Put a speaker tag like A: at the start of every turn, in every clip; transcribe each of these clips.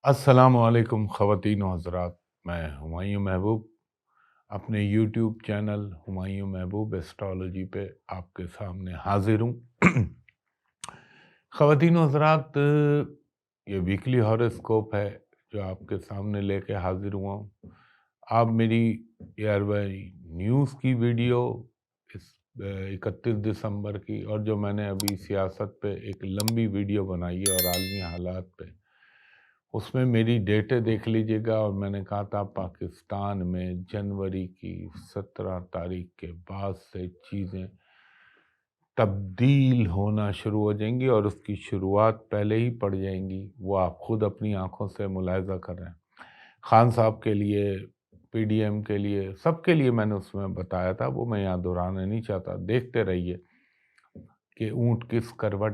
A: السلام علیکم خواتین و حضرات، میں ہمایوں محبوب اپنے یوٹیوب چینل ہمایوں محبوب ایسٹرالوجی پہ آپ کے سامنے حاضر ہوں۔ خواتین و حضرات، یہ ویکلی ہاروسکوپ ہے جو آپ کے سامنے لے کے حاضر ہوا ہوں۔ آپ میری ایئروائی نیوز کی ویڈیو اس 31 دسمبر کی، اور جو میں نے ابھی سیاست پہ ایک لمبی ویڈیو بنائی ہے اور عالمی حالات پہ، اس میں میری ڈیٹے دیکھ لیجئے گا۔ اور میں نے کہا تھا پاکستان میں جنوری کی 17 تاریخ کے بعد سے چیزیں تبدیل ہونا شروع ہو جائیں گی، اور اس کی شروعات پہلے ہی پڑ جائیں گی، وہ آپ خود اپنی آنکھوں سے ملاحظہ کر رہے ہیں۔ خان صاحب کے لیے، پی ڈی ایم کے لیے، سب کے لیے میں نے اس میں بتایا تھا، وہ میں یہاں دہرانا نہیں چاہتا۔ دیکھتے رہیے کہ اونٹ کس کروٹ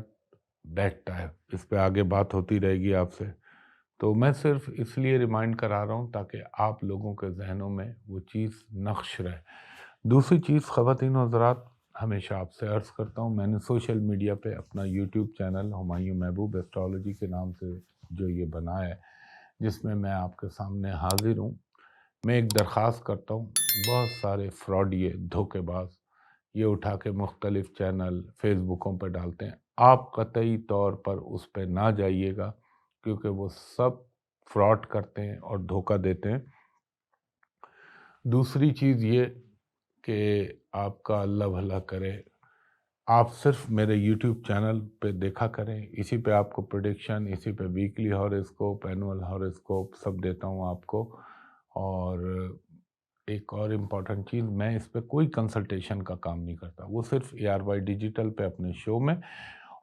A: بیٹھتا ہے، اس پہ آگے بات ہوتی رہے گی آپ سے۔ تو میں صرف اس لیے ریمائنڈ کرا رہا ہوں تاکہ آپ لوگوں کے ذہنوں میں وہ چیز نقش رہے۔ دوسری چیز، خواتین و حضرات، ہمیشہ آپ سے عرض کرتا ہوں، میں نے سوشل میڈیا پہ اپنا یوٹیوب چینل ہمایوں محبوب ایسٹرالوجی کے نام سے جو یہ بنایا ہے، جس میں میں آپ کے سامنے حاضر ہوں۔ میں ایک درخواست کرتا ہوں، بہت سارے فراڈ، یہ دھوکے باز یہ اٹھا کے مختلف چینل فیس بکوں پہ ڈالتے ہیں، آپ قطعی طور پر اس پہ نہ جائیے گا، کیونکہ وہ سب فراڈ کرتے ہیں اور دھوکہ دیتے ہیں۔ دوسری چیز یہ کہ آپ کا اللہ بھلا کرے، آپ صرف میرے یوٹیوب چینل پہ دیکھا کریں، اسی پہ آپ کو پریڈکشن، اسی پہ ویکلی ہاروسکوپ، اینول ہاروسکوپ سب دیتا ہوں آپ کو۔ اور ایک اور امپورٹنٹ چیز، میں اس پہ کوئی کنسلٹیشن کا کام نہیں کرتا، وہ صرف اے آر وائی ڈیجیٹل پہ اپنے شو میں،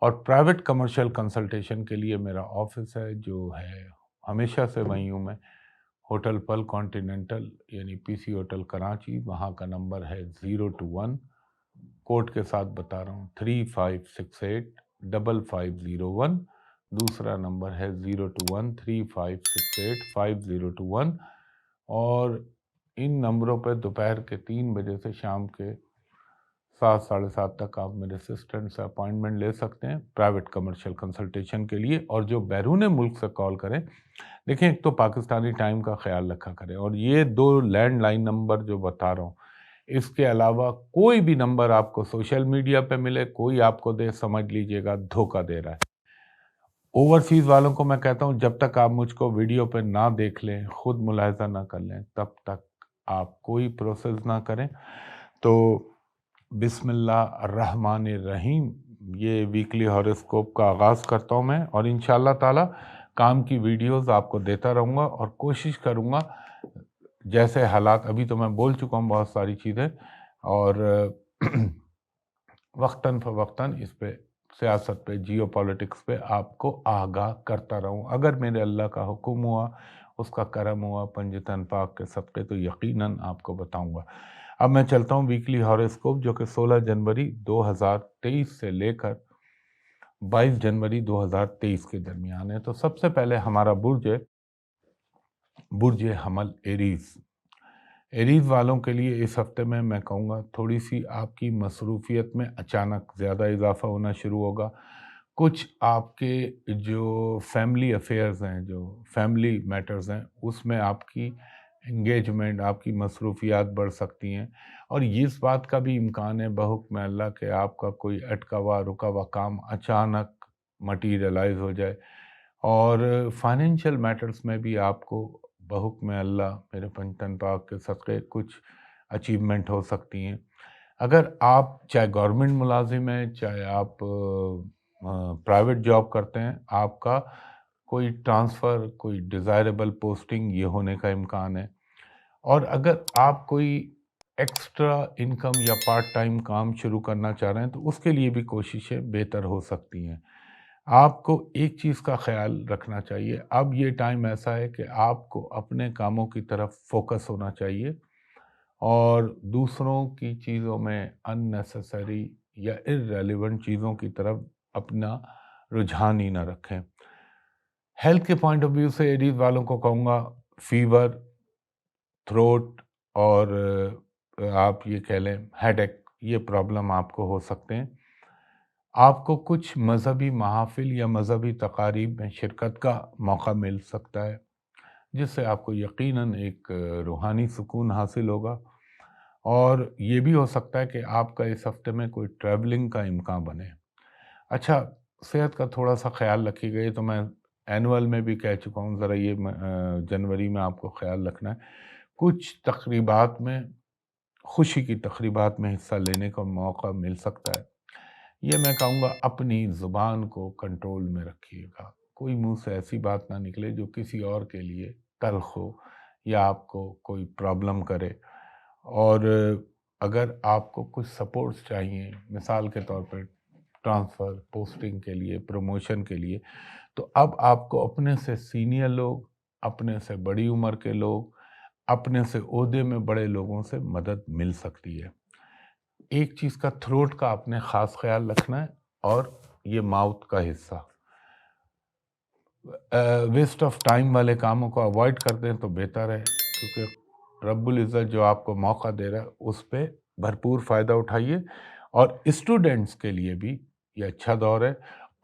A: اور پرائیویٹ کمرشل کنسلٹیشن کے لیے میرا آفس ہے جو ہے ہمیشہ سے وہیں ہوں میں، ہوٹل پل کانٹیننٹل یعنی پی سی ہوٹل کراچی، وہاں کا نمبر ہے 021، کوڈ کے ساتھ بتا رہا ہوں 35685501۔ دوسرا نمبر ہے 02135685021۔ اور ان نمبروں پہ دوپہر کے 3 بجے سے شام کے 7 ساڑھے 7 تک آپ میرے اسسٹنٹ سے اپائنٹمنٹ لے سکتے ہیں پرائیویٹ کمرشل کنسلٹیشن کے لیے۔ اور جو بیرون ملک سے کال کریں، دیکھیں ایک تو پاکستانی ٹائم کا خیال رکھا کریں، اور یہ 2 لینڈ لائن نمبر جو بتا رہا ہوں، اس کے علاوہ کوئی بھی نمبر آپ کو سوشل میڈیا پہ ملے، کوئی آپ کو دے، سمجھ لیجئے گا دھوکہ دے رہا ہے۔ اوورسیز والوں کو میں کہتا ہوں، جب تک آپ مجھ کو ویڈیو پہ نہ دیکھ لیں، خود ملاحظہ نہ کر لیں، تب تک آپ کوئی پروسیس نہ کریں۔ تو بسم اللہ الرحمن الرحیم، یہ ویکلی ہاروسکوپ کا آغاز کرتا ہوں میں، اور انشاءاللہ تعالی کام کی ویڈیوز آپ کو دیتا رہوں گا، اور کوشش کروں گا جیسے حالات، ابھی تو میں بول چکا ہوں بہت ساری چیزیں، اور وقتاً فوقتاً اس پہ سیاست پہ، جیو پالیٹکس پہ آپ کو آگاہ کرتا رہوں۔ اگر میرے اللہ کا حکم ہوا، اس کا کرم ہوا پنجتن پاک کے صدقے، تو یقیناً آپ کو بتاؤں گا۔ اب میں چلتا ہوں ویکلی ہاروسکوپ، جو کہ 16 جنوری 2023 سے لے کر 22 جنوری 2023 کے درمیان ہے۔ تو سب سے پہلے ہمارا برج ہے برج حمل، ایریز۔ ایریز والوں کے لیے اس ہفتے میں کہوں گا تھوڑی سی آپ کی مصروفیت میں اچانک زیادہ اضافہ ہونا شروع ہوگا۔ کچھ آپ کے جو فیملی افیئرز ہیں، جو فیملی میٹرز ہیں، اس میں آپ کی انگیجمنٹ، آپ کی مصروفیات بڑھ سکتی ہیں، اور اس بات کا بھی امکان ہے بحکم اللہ کہ آپ کا کوئی اٹکا ہوا رکا ہوا کام اچانک مٹیریلائز ہو جائے۔ اور فائنینشیل میٹرز میں بھی آپ کو بحکم اللہ میرے پنجتن پاک کے صدقے کچھ اچیومنٹ ہو سکتی ہیں۔ اگر آپ چاہے گورنمنٹ ملازم ہیں، چاہے آپ پرائیویٹ جاب کرتے ہیں، آپ کا کوئی ٹرانسفر، کوئی ڈیزائربل پوسٹنگ یہ ہونے کا امکان ہے۔ اور اگر آپ کوئی ایکسٹرا انکم یا پارٹ ٹائم کام شروع کرنا چاہ رہے ہیں، تو اس کے لیے بھی کوششیں بہتر ہو سکتی ہیں۔ آپ کو ایک چیز کا خیال رکھنا چاہیے، اب یہ ٹائم ایسا ہے کہ آپ کو اپنے کاموں کی طرف فوکس ہونا چاہیے، اور دوسروں کی چیزوں میں ان نیسیسری یا irrelevant چیزوں کی طرف اپنا رجحان ہی نہ رکھیں۔ ہیلتھ کے پوائنٹ آف ویو سے ایریز والوں کو کہوں گا فیور، تھروٹ، اور آپ یہ کہہ لیں ہیڈ ایک، یہ پرابلم آپ کو ہو سکتے ہیں۔ آپ کو کچھ مذہبی محافل یا مذہبی تقاریب میں شرکت کا موقع مل سکتا ہے، جس سے آپ کو یقیناً ایک روحانی سکون حاصل ہوگا، اور یہ بھی ہو سکتا ہے کہ آپ کا اس ہفتے میں کوئی ٹریولنگ کا امکان بنے۔ اچھا، صحت کا تھوڑا سا خیال رکھیے گا، یہ تو میں اینول میں بھی کہہ چکا ہوں، ذرا یہ جنوری میں آپ کو خیال رکھنا ہے۔ کچھ تقریبات میں، خوشی کی تقریبات میں حصہ لینے کا موقع مل سکتا ہے۔ یہ میں کہوں گا اپنی زبان کو کنٹرول میں رکھیے گا، کوئی منہ سے ایسی بات نہ نکلے جو کسی اور کے لیے تلخ ہو یا آپ کو کوئی پرابلم کرے۔ اور اگر آپ کو کچھ سپورٹس چاہیے، مثال کے طور پر ٹرانسفر، پوسٹنگ کے لیے، پروموشن کے لیے، تو اب آپ کو اپنے سے سینئر لوگ، اپنے سے بڑی عمر کے لوگ، اپنے سے عہدے میں بڑے لوگوں سے مدد مل سکتی ہے۔ ایک چیز کا، تھروٹ کا آپ نے خاص خیال رکھنا ہے، اور یہ ماؤتھ کا حصہ، ویسٹ آف ٹائم والے کاموں کو اوائڈ کر دیں تو بہتر ہے، کیونکہ رب العزت جو آپ کو موقع دے رہا ہے اس پہ بھرپور فائدہ اٹھائیے۔ اور اسٹوڈنٹس کے لیے بھی یہ اچھا دور ہے،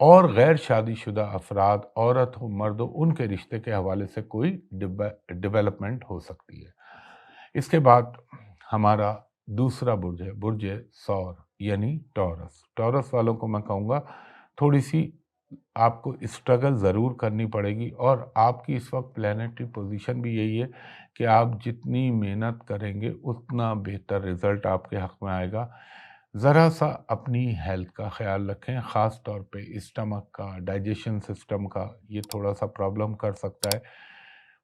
A: اور غیر شادی شدہ افراد، عورت ہو مرد ہو، ان کے رشتے کے حوالے سے کوئی ڈیولپمنٹ ہو سکتی ہے۔ اس کے بعد ہمارا دوسرا برج ہے، برج ثور یعنی ٹورس۔ ٹورس والوں کو میں کہوں گا تھوڑی سی آپ کو اسٹرگل ضرور کرنی پڑے گی، اور آپ کی اس وقت پلانیٹری پوزیشن بھی یہی ہے کہ آپ جتنی محنت کریں گے اتنا بہتر رزلٹ آپ کے حق میں آئے گا۔ ذرا سا اپنی ہیلتھ کا خیال رکھیں، خاص طور پہ اسٹمک کا، ڈائجیشن سسٹم کا، یہ تھوڑا سا پرابلم کر سکتا ہے۔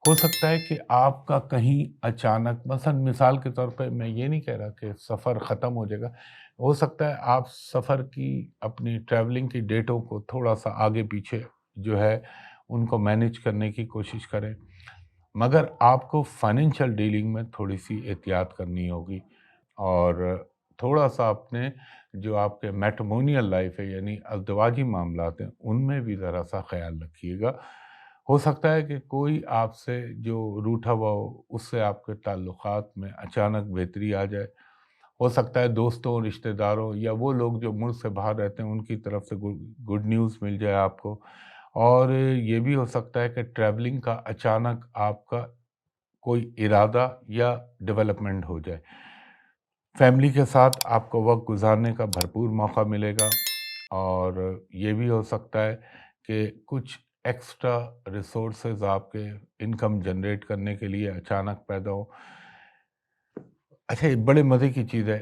A: ہو سکتا ہے کہ آپ کا کہیں اچانک، مثال کے طور پہ میں یہ نہیں کہہ رہا کہ سفر ختم ہو جائے گا، ہو سکتا ہے آپ سفر کی، اپنی ٹریولنگ کی ڈیٹوں کو تھوڑا سا آگے پیچھے جو ہے ان کو مینیج کرنے کی کوشش کریں، مگر آپ کو فائنینشیل ڈیلنگ میں تھوڑی سی احتیاط کرنی ہوگی، اور تھوڑا سا اپنے جو آپ کے میٹرمونیل لائف ہے یعنی ازدواجی معاملات ہیں ان میں بھی ذرا سا خیال رکھیے گا۔ ہو سکتا ہے کہ کوئی آپ سے جو روٹھا ہوا ہو، اس سے آپ کے تعلقات میں اچانک بہتری آ جائے۔ ہو سکتا ہے دوستوں، رشتہ داروں یا وہ لوگ جو ملک سے باہر رہتے ہیں ان کی طرف سے گڈ نیوز مل جائے آپ کو، اور یہ بھی ہو سکتا ہے کہ ٹریولنگ کا اچانک آپ کا کوئی ارادہ یا ڈیولپمنٹ ہو جائے۔ فیملی کے ساتھ آپ کو وقت گزارنے کا بھرپور موقع ملے گا، اور یہ بھی ہو سکتا ہے کہ کچھ ایکسٹرا ریسورسز آپ کے انکم جنریٹ کرنے کے لیے اچانک پیدا ہو۔ اچھا، یہ بڑے مزے کی چیز ہے،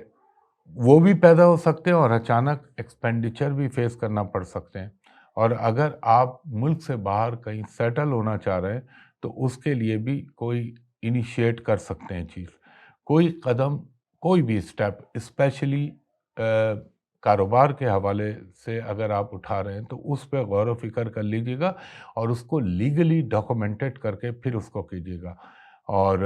A: وہ بھی پیدا ہو سکتے ہیں اور اچانک ایکسپینڈیچر بھی فیس کرنا پڑ سکتے ہیں۔ اور اگر آپ ملک سے باہر کہیں سیٹل ہونا چاہ رہے ہیں تو اس کے لیے بھی کوئی انیشیٹ کر سکتے ہیں چیز، کوئی قدم، کوئی بھی اسٹیپ، اسپیشلی کاروبار کے حوالے سے اگر آپ اٹھا رہے ہیں تو اس پہ غور و فکر کر لیجئے گا، اور اس کو لیگلی ڈاکومنٹڈ کر کے پھر اس کو کیجئے گا۔ اور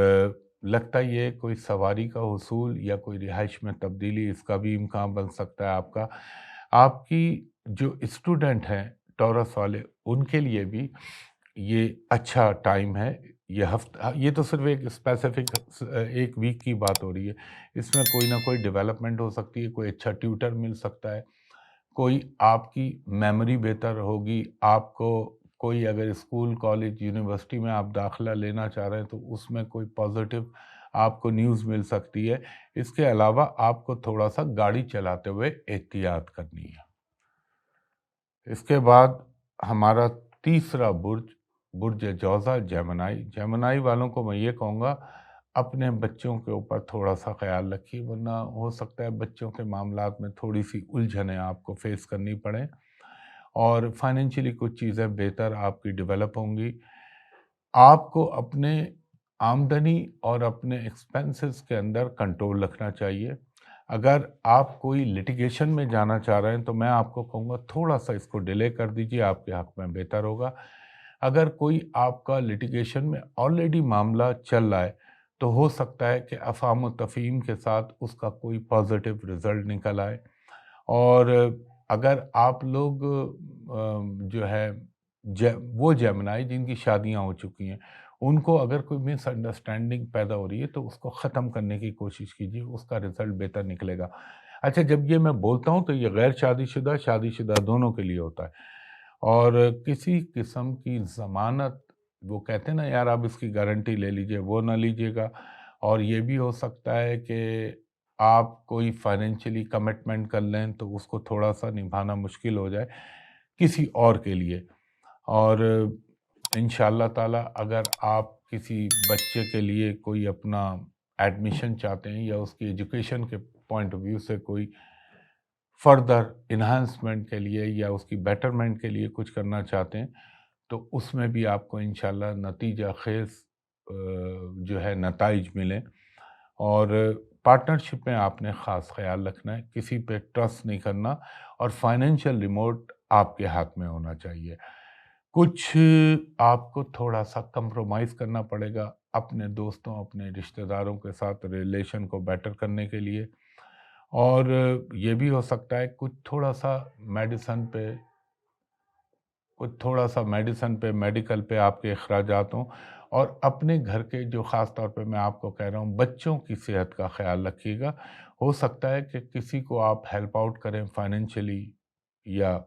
A: لگتا یہ کوئی سواری کا حصول یا کوئی رہائش میں تبدیلی، اس کا بھی امکان بن سکتا ہے آپ کا۔ آپ کی جو اسٹوڈنٹ ہیں ٹورس والے، ان کے لیے بھی یہ اچھا ٹائم ہے۔ یہ ہفتہ، یہ تو صرف ایک اسپیسیفک ایک ویک کی بات ہو رہی ہے، اس میں کوئی نہ کوئی ڈیولپمنٹ ہو سکتی ہے، کوئی اچھا ٹیوٹر مل سکتا ہے، کوئی آپ کی میموری بہتر ہوگی، آپ کو کوئی اگر اسکول، کالج، یونیورسٹی میں آپ داخلہ لینا چاہ رہے ہیں تو اس میں کوئی پازیٹیو آپ کو نیوز مل سکتی ہے۔ اس کے علاوہ آپ کو تھوڑا سا گاڑی چلاتے ہوئے احتیاط کرنی ہے۔ اس کے بعد ہمارا تیسرا برج، برج جوزا، جیمنائی۔ جیمنائی والوں کو میں یہ کہوں گا اپنے بچوں کے اوپر تھوڑا سا خیال رکھیے، ورنہ ہو سکتا ہے بچوں کے معاملات میں تھوڑی سی الجھنیں آپ کو فیس کرنی پڑیں، اور فائنینشلی کچھ چیزیں بہتر آپ کی ڈیولپ ہوں گی۔ آپ کو اپنے آمدنی اور اپنے ایکسپینسز کے اندر کنٹرول رکھنا چاہیے۔ اگر آپ کوئی لٹیگیشن میں جانا چاہ رہے ہیں تو میں آپ کو کہوں گا تھوڑا سا اس کو ڈیلے کر دیجئے، آپ کے حق میں بہتر ہوگا۔ اگر کوئی آپ کا لٹیگیشن میں آلریڈی معاملہ چل رہا ہے تو ہو سکتا ہے کہ افہام و تفہیم کے ساتھ اس کا کوئی پازیٹیو رزلٹ نکل آئے۔ اور اگر آپ لوگ جو ہے وہ جیمنائی جن کی شادیاں ہو چکی ہیں، ان کو اگر کوئی مس انڈرسٹینڈنگ پیدا ہو رہی ہے تو اس کو ختم کرنے کی کوشش کیجیے، اس کا رزلٹ بہتر نکلے گا۔ اچھا، جب یہ میں بولتا ہوں تو یہ غیر شادی شدہ، شادی شدہ دونوں کے لیے ہوتا ہے۔ اور کسی قسم کی ضمانت، وہ کہتے ہیں نا یار آپ اس کی گارنٹی لے لیجئے، وہ نہ لیجئے گا۔ اور یہ بھی ہو سکتا ہے کہ آپ کوئی فائنینشلی کمٹمنٹ کر لیں تو اس کو تھوڑا سا نبھانا مشکل ہو جائے کسی اور کے لیے۔ اور انشاءاللہ تعالی اگر آپ کسی بچے کے لیے کوئی اپنا ایڈمیشن چاہتے ہیں یا اس کی ایجوکیشن کے پوائنٹ آف ویو سے کوئی فردر انہانسمنٹ کے لیے یا اس کی بیٹرمنٹ کے لیے کچھ کرنا چاہتے ہیں تو اس میں بھی آپ کو انشاءاللہ نتیجہ خیز جو ہے نتائج ملیں۔ اور پارٹنرشپ میں آپ نے خاص خیال رکھنا ہے، کسی پہ ٹرسٹ نہیں کرنا، اور فائنینشیل ریموٹ آپ کے ہاتھ میں ہونا چاہیے۔ کچھ آپ کو تھوڑا سا کمپرومائز کرنا پڑے گا اپنے دوستوں، اپنے رشتہ داروں کے ساتھ ریلیشن کو بیٹر کرنے کے لیے۔ اور یہ بھی ہو سکتا ہے کچھ تھوڑا سا میڈیسن پہ، میڈیکل پہ آپ کے اخراجات ہوں۔ اور اپنے گھر کے جو خاص طور پہ میں آپ کو کہہ رہا ہوں بچوں کی صحت کا خیال رکھیے گا۔ ہو سکتا ہے کہ کسی کو آپ ہیلپ آؤٹ کریں فائنینشلی یا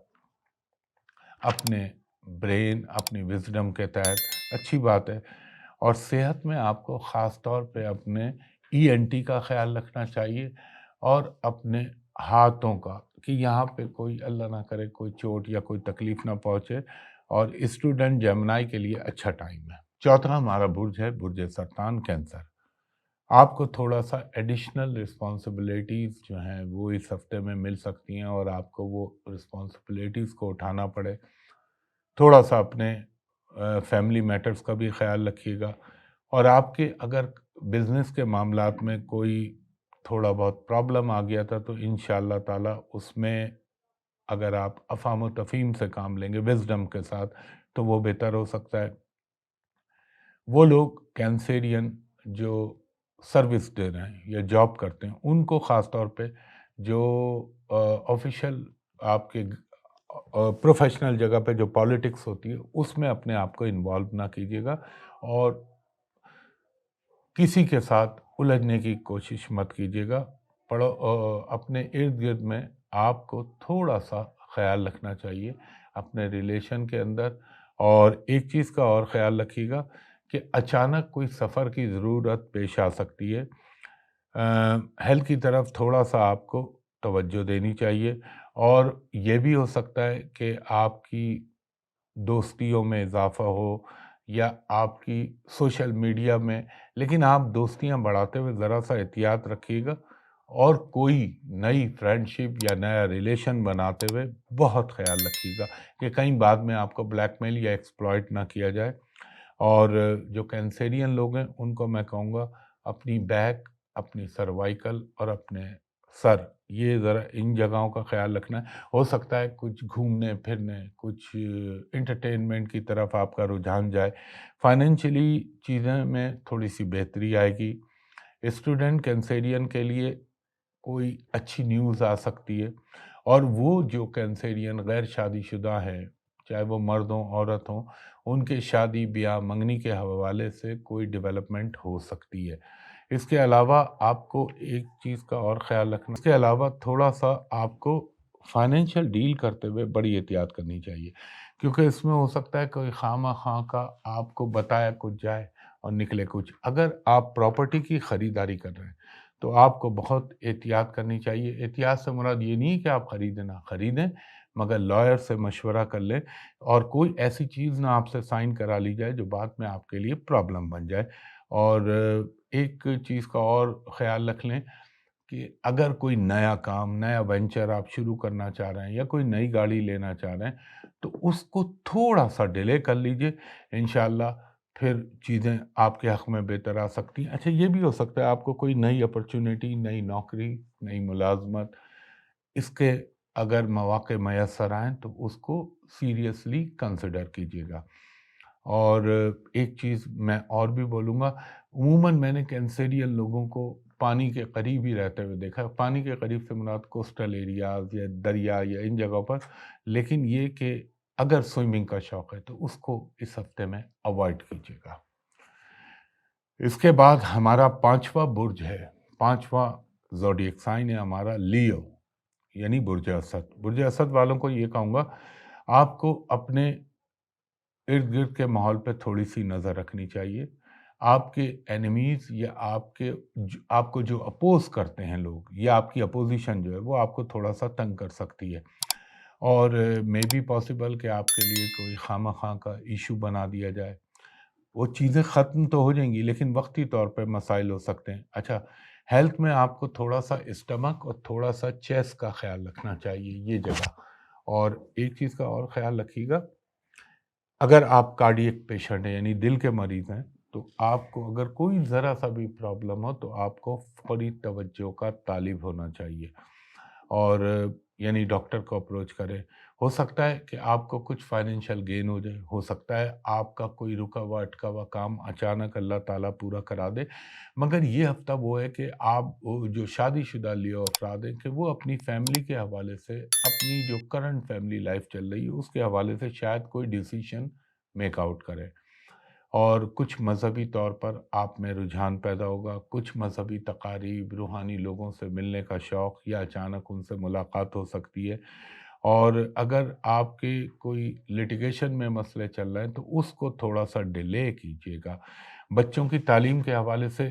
A: اپنے برین، اپنی وزڈم کے تحت، اچھی بات ہے۔ اور صحت میں آپ کو خاص طور پہ اپنے ای این ٹی کا خیال رکھنا چاہیے، اور اپنے ہاتھوں کا، کہ یہاں پہ کوئی اللہ نہ کرے کوئی چوٹ یا کوئی تکلیف نہ پہنچے۔ اور اسٹوڈنٹ جیمنائی کے لیے اچھا ٹائم ہے۔ چوتھا ہمارا برج ہے برج سرطان، کینسر۔ آپ کو تھوڑا سا ایڈیشنل رسپانسبلٹیز جو ہیں وہ اس ہفتے میں مل سکتی ہیں، اور آپ کو وہ رسپانسبلٹیز کو اٹھانا پڑے۔ تھوڑا سا اپنے فیملی میٹرز کا بھی خیال رکھیے گا۔ اور آپ کے اگر بزنس کے معاملات میں کوئی تھوڑا بہت پرابلم آ گیا تھا تو انشاءاللہ تعالی اس میں اگر آپ افہام و تفہیم سے کام لیں گے وزڈم کے ساتھ تو وہ بہتر ہو سکتا ہے۔ وہ لوگ کینسیرین جو سروس دے رہے ہیں یا جاب کرتے ہیں ان کو خاص طور پہ جو آفیشل آپ کے پروفیشنل جگہ پہ جو پالیٹکس ہوتی ہے اس میں اپنے آپ کو انوالو نہ کیجیے گا، اور کسی کے ساتھ الجھنے کی کوشش مت کیجیے گا۔ اپنے ارد گرد میں آپ کو تھوڑا سا خیال رکھنا چاہیے اپنے ریلیشن کے اندر۔ اور ایک چیز کا اور خیال رکھیے گا کہ اچانک کوئی سفر کی ضرورت پیش آ سکتی ہے، ہیلتھ کی طرف تھوڑا سا آپ کو توجہ دینی چاہیے۔ اور یہ بھی ہو سکتا ہے کہ آپ کی دوستیوں میں اضافہ ہو یا آپ کی سوشل میڈیا میں، لیکن آپ دوستیاں بڑھاتے ہوئے ذرا سا احتیاط رکھیے گا، اور کوئی نئی فرینڈشپ یا نیا ریلیشن بناتے ہوئے بہت خیال رکھیے گا کہ کہیں بعد میں آپ کو بلیک میل یا ایکسپلائٹ نہ کیا جائے۔ اور جو کینسیرین لوگ ہیں ان کو میں کہوں گا اپنی بیک، اپنی سروائیکل اور اپنے سر، یہ ذرا ان جگہوں کا خیال رکھنا ہے۔ ہو سکتا ہے کچھ گھومنے پھرنے، کچھ انٹرٹینمنٹ کی طرف آپ کا رجحان جائے۔ فائنینشلی چیزیں میں تھوڑی سی بہتری آئے گی۔ اسٹوڈنٹ کینسیرین کے لیے کوئی اچھی نیوز آ سکتی ہے، اور وہ جو کینسیرین غیر شادی شدہ ہیں، چاہے وہ مرد ہوں عورت ہوں، ان کے شادی بیاہ منگنی کے حوالے سے کوئی ڈیولپمنٹ ہو سکتی ہے۔ اس کے علاوہ آپ کو ایک چیز کا اور خیال رکھنا، اس کے علاوہ تھوڑا سا آپ کو فائنینشیل ڈیل کرتے ہوئے بڑی احتیاط کرنی چاہیے، کیونکہ اس میں ہو سکتا ہے کوئی خواہ خواہ کا آپ کو بتایا کچھ جائے اور نکلے کچھ۔ اگر آپ پراپرٹی کی خریداری کر رہے ہیں تو آپ کو بہت احتیاط کرنی چاہیے۔ احتیاط سے مراد یہ نہیں کہ آپ خریدیں مگر لائر سے مشورہ کر لیں، اور کوئی ایسی چیز نہ آپ سے سائن کرا لی جائے جو بعد میں آپ کے لیے پرابلم بن جائے۔ اور ایک چیز کا اور خیال رکھ لیں کہ اگر کوئی نیا کام، نیا وینچر آپ شروع کرنا چاہ رہے ہیں یا کوئی نئی گاڑی لینا چاہ رہے ہیں تو اس کو تھوڑا سا ڈیلے کر لیجئے، انشاءاللہ پھر چیزیں آپ کے حق میں بہتر آ سکتی ہیں۔ اچھا، یہ بھی ہو سکتا ہے آپ کو کوئی نئی اپرچونٹی، نئی نوکری، نئی ملازمت، اس کے اگر مواقع میسر آئیں تو اس کو سیریسلی کنسیڈر کیجیے گا۔ اور ایک چیز میں اور بھی بولوں گا، عموماً میں نے کینسیرین لوگوں کو پانی کے قریب ہی رہتے ہوئے دیکھا ہے۔ پانی کے قریب سے مراد کوسٹل ایریاز یا دریا یا ان جگہوں پر، لیکن یہ کہ اگر سوئمنگ کا شوق ہے تو اس کو اس ہفتے میں اوائڈ کیجیے گا۔ اس کے بعد ہمارا پانچواں برج ہے، پانچواں زوڈیک سائن ہے ہمارا لیو، یعنی برج اسد۔ برج اسد والوں کو یہ کہوں گا، آپ کو اپنے ارد گرد کے ماحول پہ تھوڑی سی نظر رکھنی چاہیے۔ آپ کے اینیمیز یا آپ کو جو اپوز کرتے ہیں لوگ، یا آپ کی اپوزیشن جو ہے وہ آپ کو تھوڑا سا تنگ کر سکتی ہے، اور مے بی پاسبل کہ آپ کے لیے کوئی خواہ خواہ کا ایشو بنا دیا جائے۔ وہ چیزیں ختم تو ہو جائیں گی لیکن وقتی طور پہ مسائل ہو سکتے ہیں۔ اچھا، ہیلتھ میں آپ کو تھوڑا سا اسٹمک اور تھوڑا سا چیسٹ کا خیال رکھنا چاہیے، یہ جگہ۔ اور ایک چیز کا اور خیال رکھیے گا، اگر آپ کارڈیک پیشنٹ ہیں یعنی دل کے مریض ہیں، تو آپ کو اگر کوئی ذرا سا بھی پرابلم ہو تو آپ کو فوری توجہ کا طالب ہونا چاہیے، اور یعنی ڈاکٹر کو اپروچ کرے۔ ہو سکتا ہے کہ آپ کو کچھ فائنینشیل گین ہو جائے، ہو سکتا ہے آپ کا کوئی رکا ہوا اٹکا ہوا کام اچانک اللہ تعالیٰ پورا کرا دے، مگر یہ ہفتہ وہ ہے کہ آپ جو شادی شدہ لیو افراد ہیں، کہ وہ اپنی فیملی کے حوالے سے، اپنی جو کرنٹ فیملی لائف چل رہی ہے اس کے حوالے سے شاید کوئی ڈیسیشن میک آؤٹ کرے، اور کچھ مذہبی طور پر آپ میں رجحان پیدا ہوگا، کچھ مذہبی تقاریب، روحانی لوگوں سے ملنے کا شوق، یا اچانک ان سے ملاقات ہو سکتی ہے۔ اور اگر آپ کے کوئی لٹیگیشن میں مسئلے چل رہے ہیں تو اس کو تھوڑا سا ڈیلے کیجیے گا۔ بچوں کی تعلیم کے حوالے سے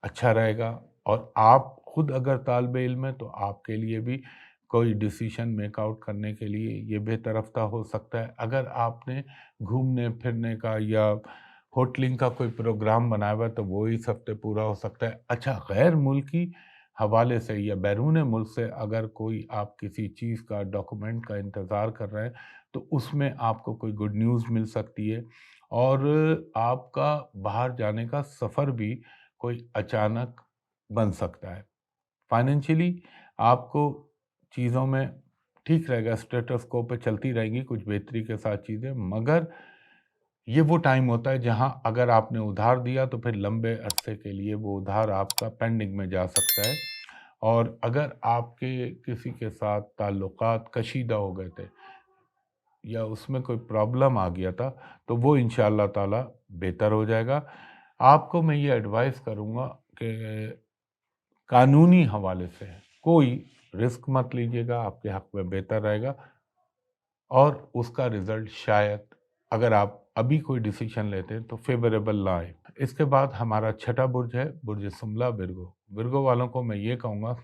A: اچھا رہے گا، اور آپ خود اگر طالب علم ہیں تو آپ کے لیے بھی کوئی ڈیسیشن میک آؤٹ کرنے کے لیے یہ بہتر ہفتہ ہو سکتا ہے۔ اگر آپ نے گھومنے پھرنے کا یا ہوٹلنگ کا کوئی پروگرام بنایا ہوا ہے تو وہ اس ہفتے پورا ہو سکتا ہے۔ اچھا، غیر ملکی حوالے سے یا بیرون ملک سے اگر کوئی آپ کسی چیز کا ڈاکومنٹ کا انتظار کر رہے ہیں تو اس میں آپ کو کوئی گڈ نیوز مل سکتی ہے، اور آپ کا باہر جانے کا سفر بھی کوئی اچانک بن سکتا ہے۔ فائنینشلی آپ کو چیزوں میں ٹھیک رہے گا، اسٹیٹس کو پہ چلتی رہیں گی کچھ بہتری کے ساتھ چیزیں، مگر یہ وہ ٹائم ہوتا ہے جہاں اگر آپ نے ادھار دیا تو پھر لمبے عرصے کے لیے وہ ادھار آپ کا پینڈنگ میں جا سکتا ہے، اور اگر آپ کے کسی کے ساتھ تعلقات کشیدہ ہو گئے تھے یا اس میں کوئی پرابلم آ گیا تھا تو وہ انشاءاللہ تعالی بہتر ہو جائے گا۔ آپ کو میں یہ ایڈوائز کروں گا کہ قانونی حوالے سے کوئی رسک مت لیجیے گا، آپ کے حق میں بہتر رہے گا، اور اس کا رزلٹ شاید اگر آپ ابھی کوئی ڈیسیشن لیتے ہیں تو فیوریبل نہ آئے۔ اس کے بعد ہمارا چھٹا برج ہے برج سملا ورگو۔ ورگو والوں کو میں یہ کہوں گا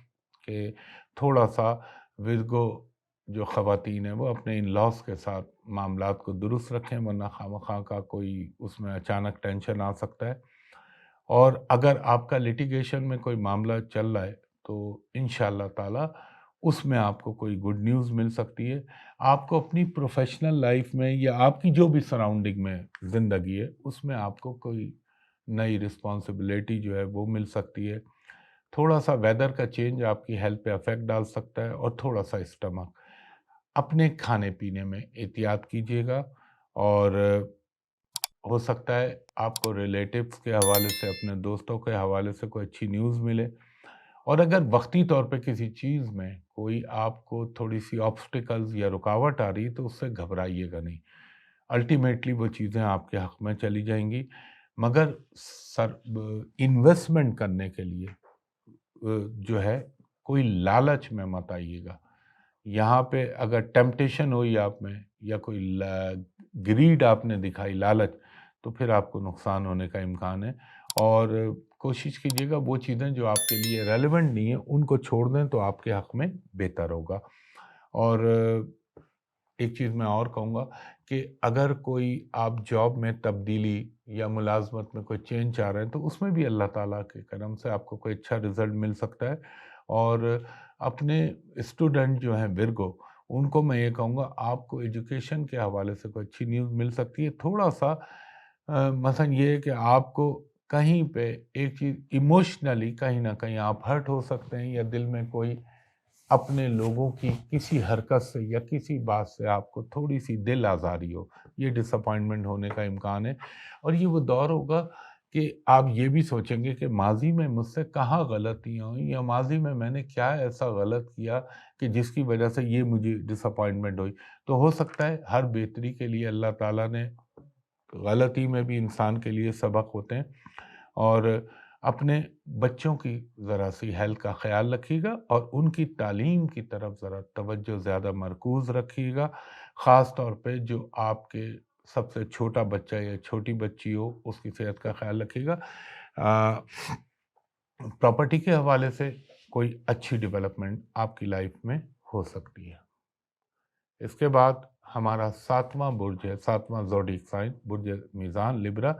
A: کہ تھوڑا سا ورگو جو خواتین ہیں وہ اپنے ان لاس کے ساتھ معاملات کو درست رکھیں، ورنہ خواہ کا کوئی اس میں اچانک ٹینشن آ سکتا ہے۔ اور اگر آپ کا لٹیگیشن میں کوئی معاملہ چل رہا ہے تو انشاءاللہ تعالی اس میں آپ کو کوئی گڈ نیوز مل سکتی ہے۔ آپ کو اپنی پروفیشنل لائف میں یا آپ کی جو بھی سراؤنڈنگ میں زندگی ہے اس میں آپ کو کوئی نئی رسپانسبلٹی جو ہے وہ مل سکتی ہے۔ تھوڑا سا ویدر کا چینج آپ کی ہیلتھ پہ افیکٹ ڈال سکتا ہے، اور تھوڑا سا اسٹمک۔ اپنے کھانے پینے میں احتیاط کیجیے گا، اور ہو سکتا ہے آپ کو ریلیٹیوز کے حوالے سے، اپنے دوستوں کے حوالے سے کوئی اچھی نیوز ملے، اور اگر وقتی طور پہ کسی چیز میں کوئی آپ کو تھوڑی سی آبسٹیکلز یا رکاوٹ آ رہی ہے تو اس سے گھبرائیے گا نہیں، الٹیمیٹلی وہ چیزیں آپ کے حق میں چلی جائیں گی۔ مگر انویسٹمنٹ کرنے کے لیے جو ہے کوئی لالچ میں مت آئیے گا۔ یہاں پہ اگر ٹیمپٹیشن ہوئی آپ میں، یا کوئی گریڈ آپ نے دکھائی، لالچ، تو پھر آپ کو نقصان ہونے کا امکان ہے، اور کوشش کیجیے گا وہ چیزیں جو آپ کے لیے ریلیونٹ نہیں ہیں ان کو چھوڑ دیں تو آپ کے حق میں بہتر ہوگا۔ اور ایک چیز میں اور کہوں گا کہ اگر کوئی آپ جاب میں تبدیلی یا ملازمت میں کوئی چینج چاہ رہے ہیں تو اس میں بھی اللہ تعالیٰ کے کرم سے آپ کو کوئی اچھا رزلٹ مل سکتا ہے۔ اور اپنے اسٹوڈنٹ جو ہیں ورگو، ان کو میں یہ کہوں گا آپ کو ایجوکیشن کے حوالے سے کوئی اچھی نیوز مل سکتی ہے۔ تھوڑا سا مثلا یہ ہے کہ آپ کو کہیں پہ ایک چیز ایموشنلی کہیں نہ کہیں آپ ہرٹ ہو سکتے ہیں، یا دل میں کوئی اپنے لوگوں کی کسی حرکت سے یا کسی بات سے آپ کو تھوڑی سی دل آزاری ہو، یہ ڈس اپوائنٹمنٹ ہونے کا امکان ہے۔ اور یہ وہ دور ہوگا کہ آپ یہ بھی سوچیں گے کہ ماضی میں مجھ سے کہاں غلطیاں ہوئیں، یا ماضی میں میں نے کیا ایسا غلط کیا کہ جس کی وجہ سے یہ مجھے ڈس اپوائنٹمنٹ ہوئی۔ تو ہو سکتا ہے ہر بہتری کے لیے اللہ تعالیٰ نے غلطی میں بھی انسان کے لیے سبق ہوتے ہیں، اور اپنے بچوں کی ذرا سی ہیلتھ کا خیال رکھیے گا اور ان کی تعلیم کی طرف ذرا توجہ زیادہ مرکوز رکھیے گا، خاص طور پہ جو آپ کے سب سے چھوٹا بچہ یا چھوٹی بچی ہو اس کی صحت کا خیال رکھیے گا۔ پراپرٹی کے حوالے سے کوئی اچھی ڈیولپمنٹ آپ کی لائف میں ہو سکتی ہے۔ اس کے بعد ہمارا ساتواں برج ہے، ساتواں زوڈیک سائن برج میزان لبرا۔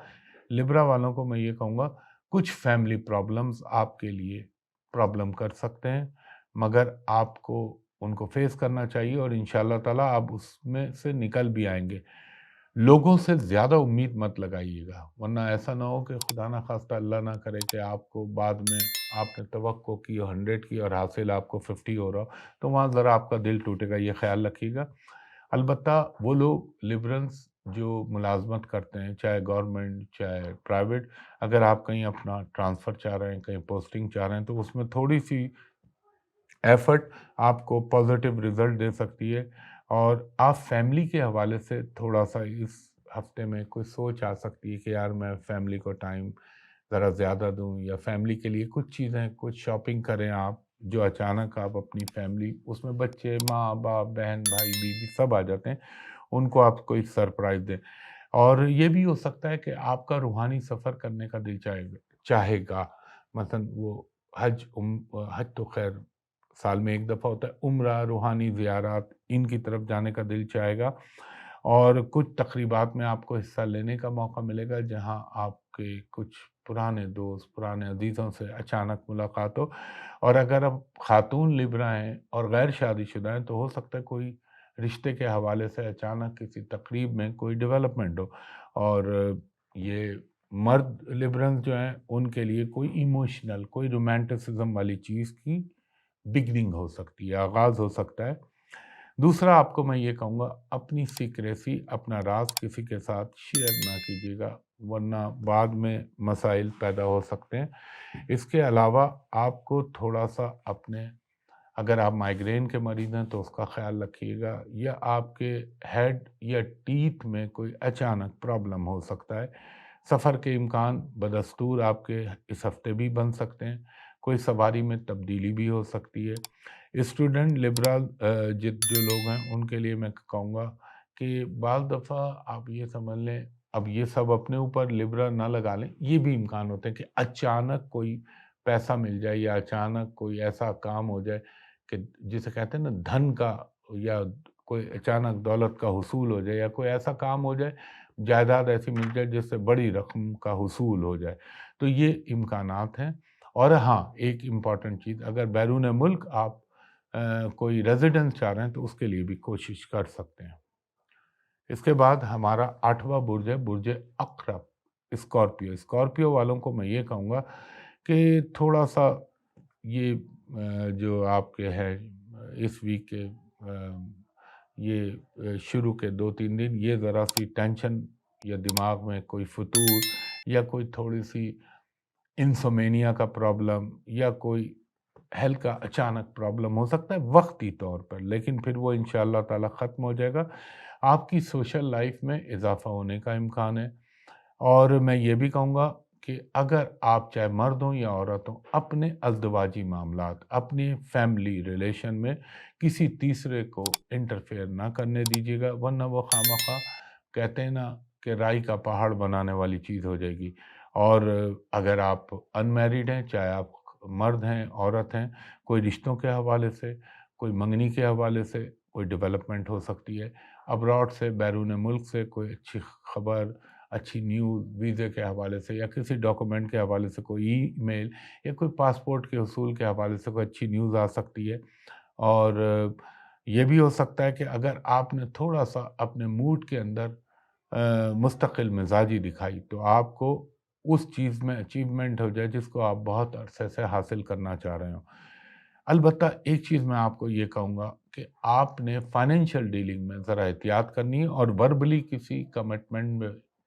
A: لبرا والوں کو میں یہ کہوں گا کچھ فیملی پرابلمز آپ کے لیے پرابلم کر سکتے ہیں، مگر آپ کو ان کو فیس کرنا چاہیے اور انشاءاللہ تعالیٰ آپ اس میں سے نکل بھی آئیں گے۔ لوگوں سے زیادہ امید مت لگائیے گا، ورنہ ایسا نہ ہو کہ خدا نہ خواستہ اللہ نہ کرے کہ آپ کو بعد میں آپ نے توقع کی 100 کی اور حاصل آپ کو 50 ہو رہا ہو، تو وہاں ذرا آپ کا دل ٹوٹے گا، یہ خیال رکھیے گا۔ البتہ وہ لوگ لبرلز جو ملازمت کرتے ہیں، چاہے گورنمنٹ چاہے پرائیویٹ، اگر آپ کہیں اپنا ٹرانسفر چاہ رہے ہیں، کہیں پوسٹنگ چاہ رہے ہیں، تو اس میں تھوڑی سی ایفرٹ آپ کو پازیٹیو رزلٹ دے سکتی ہے، اور آپ فیملی کے حوالے سے تھوڑا سا اس ہفتے میں کوئی سوچ آ سکتی ہے کہ یار میں فیملی کو ٹائم ذرا زیادہ دوں، یا فیملی کے لیے کچھ چیزیں، کچھ شاپنگ کریں آپ، جو اچانک آپ اپنی فیملی، اس میں بچے، ماں باپ، بہن بھائی بیوی سب آ جاتے ہیں، ان کو آپ کوئی سرپرائز دیں۔ اور یہ بھی ہو سکتا ہے کہ آپ کا روحانی سفر کرنے کا دل چاہے گا، مثلا وہ حج تو خیر سال میں ایک دفعہ ہوتا ہے، عمرہ، روحانی زیارات، ان کی طرف جانے کا دل چاہے گا، اور کچھ تقریبات میں آپ کو حصہ لینے کا موقع ملے گا جہاں آپ کے کچھ پرانے دوست، پرانے عزیزوں سے اچانک ملاقات ہو۔ اور اگر آپ خاتون لبرا ہیں اور غیر شادی شدہ ہیں تو ہو سکتا ہے کوئی رشتے کے حوالے سے اچانک کسی تقریب میں کوئی ڈیولپمنٹ ہو، اور یہ مرد لبرنز جو ہیں ان کے لیے کوئی ایموشنل، کوئی رومانٹسزم والی چیز کی بگننگ ہو سکتی ہے، آغاز ہو سکتا ہے۔ دوسرا آپ کو میں یہ کہوں گا اپنی سیکریسی، اپنا راز کسی کے ساتھ شیئر نہ کیجیے گا، ورنہ بعد میں مسائل پیدا ہو سکتے ہیں۔ اس کے علاوہ آپ کو تھوڑا سا اپنے، اگر آپ مائیگرین کے مریض ہیں تو اس کا خیال رکھیے گا، یا آپ کے ہیڈ یا ٹیتھ میں کوئی اچانک پرابلم ہو سکتا ہے۔ سفر کے امکان بدستور آپ کے اس ہفتے بھی بن سکتے ہیں، کوئی سواری میں تبدیلی بھی ہو سکتی ہے۔ اسٹوڈنٹ لبرل جو لوگ ہیں ان کے لیے میں کہوں گا کہ بعض دفعہ آپ یہ سمجھ لیں، اب یہ سب اپنے اوپر لبرل نہ لگا لیں، یہ بھی امکان ہوتے ہیں کہ اچانک کوئی پیسہ مل جائے، یا اچانک کوئی ایسا کام ہو جائے کہ جسے کہتے ہیں نا دھن کا، یا کوئی اچانک دولت کا حصول ہو جائے، یا کوئی ایسا کام ہو جائے، جائیداد ایسی مل جائے جس سے بڑی رقم کا حصول ہو جائے، تو یہ امکانات ہیں۔ اور ہاں، ایک امپورٹنٹ چیز، اگر بیرون ملک آپ کوئی ریزیڈنس چاہ رہے ہیں تو اس کے لیے بھی کوشش کر سکتے ہیں۔ اس کے بعد ہمارا 8واں برج ہے، برج عقرب، اسکارپیو۔ اسکارپیو والوں کو میں یہ کہوں گا کہ تھوڑا سا یہ جو آپ کے ہے اس ویک کے یہ شروع کے 2-3 دن، یہ ذرا سی ٹینشن، یا دماغ میں کوئی فتور، یا کوئی تھوڑی سی انسومینیا کا پرابلم، یا کوئی ہیلتھ کا اچانک پرابلم ہو سکتا ہے وقتی طور پر، لیکن پھر وہ انشاءاللہ تعالی ختم ہو جائے گا۔ آپ کی سوشل لائف میں اضافہ ہونے کا امکان ہے، اور میں یہ بھی کہوں گا کہ اگر آپ چاہے مرد ہوں یا عورت ہوں، اپنے ازدواجی معاملات، اپنے فیملی ریلیشن میں کسی تیسرے کو انٹرفیئر نہ کرنے دیجیے گا، ورنہ وہ خواہ کہتے ہیں نا کہ رائی کا پہاڑ بنانے والی چیز ہو جائے گی۔ اور اگر آپ ان میریڈ ہیں، چاہے آپ مرد ہیں عورت ہیں، کوئی رشتوں کے حوالے سے، کوئی منگنی کے حوالے سے کوئی ڈیولپمنٹ ہو سکتی ہے، ابراڈ سے، بیرون ملک سے کوئی اچھی خبر، اچھی نیوز، ویزے کے حوالے سے، یا کسی ڈاکومنٹ کے حوالے سے کوئی ای میل، یا کوئی پاسپورٹ کے حصول کے حوالے سے کوئی اچھی نیوز آ سکتی ہے۔ اور یہ بھی ہو سکتا ہے کہ اگر آپ نے تھوڑا سا اپنے موڈ کے اندر مستقل مزاجی دکھائی تو آپ کو اس چیز میں اچیومنٹ ہو جائے جس کو آپ بہت عرصے سے حاصل کرنا چاہ رہے ہوں۔ البتہ ایک چیز میں آپ کو یہ کہوں گا کہ آپ نے فائنینشیل ڈیلنگ میں ذرا احتیاط کرنی ہے، اور وربلی کسی کمٹمنٹ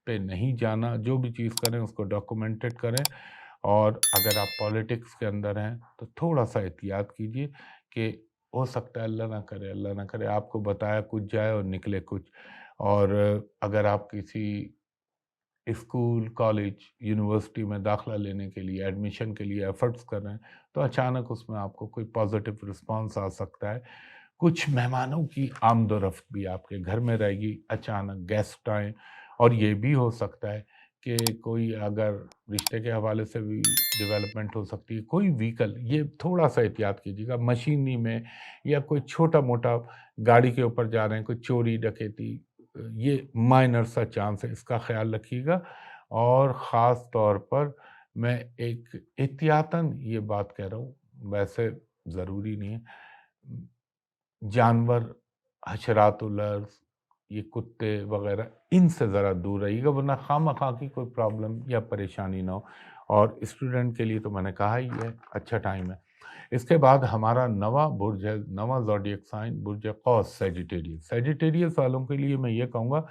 A: پہ نہیں جانا، جو بھی چیز کریں اس کو ڈاکومنٹڈ کریں، اور اگر آپ پالیٹکس کے اندر ہیں تو تھوڑا سا احتیاط کیجئے کہ ہو سکتا ہے اللہ نہ کرے آپ کو بتایا کچھ جائے اور نکلے کچھ۔ اور اگر آپ کسی اسکول کالج یونیورسٹی میں داخلہ لینے کے لیے ایڈمیشن کے لیے ایفرٹس کر رہے ہیں تو اچانک اس میں آپ کو کوئی پازیٹیو رسپانس آ سکتا ہے. کچھ مہمانوں کی آمد و رفت بھی آپ کے گھر میں رہے گی، اچانک گیسٹ آئیں. اور یہ بھی ہو سکتا ہے کہ کوئی اگر رشتے کے حوالے سے بھی ڈیولپمنٹ ہو سکتی ہے، کوئی وہیکل، یہ تھوڑا سا احتیاط کیجیے گا مشینری میں یا کوئی چھوٹا موٹا گاڑی کے اوپر جا رہے ہیں، کوئی چوری ڈکیتی، یہ مائنر سا چانس ہے، اس کا خیال رکھیے گا. اور خاص طور پر میں ایک احتیاطاً یہ بات کہہ رہا ہوں، ویسے ضروری نہیں ہے، جانور، حشرات الارض، یہ کتے وغیرہ، ان سے ذرا دور رہیے گا ورنہ خواہ کی کوئی پرابلم یا پریشانی نہ ہو. اور اسٹوڈنٹ کے لیے تو میں نے کہا ہی ہے، اچھا ٹائم ہے. اس کے بعد ہمارا نواں برج ہے، نواں زوڈیک سائن برج قوس، سیجیٹیریس. سیجیٹیریس والوں کے لیے میں یہ کہوں گا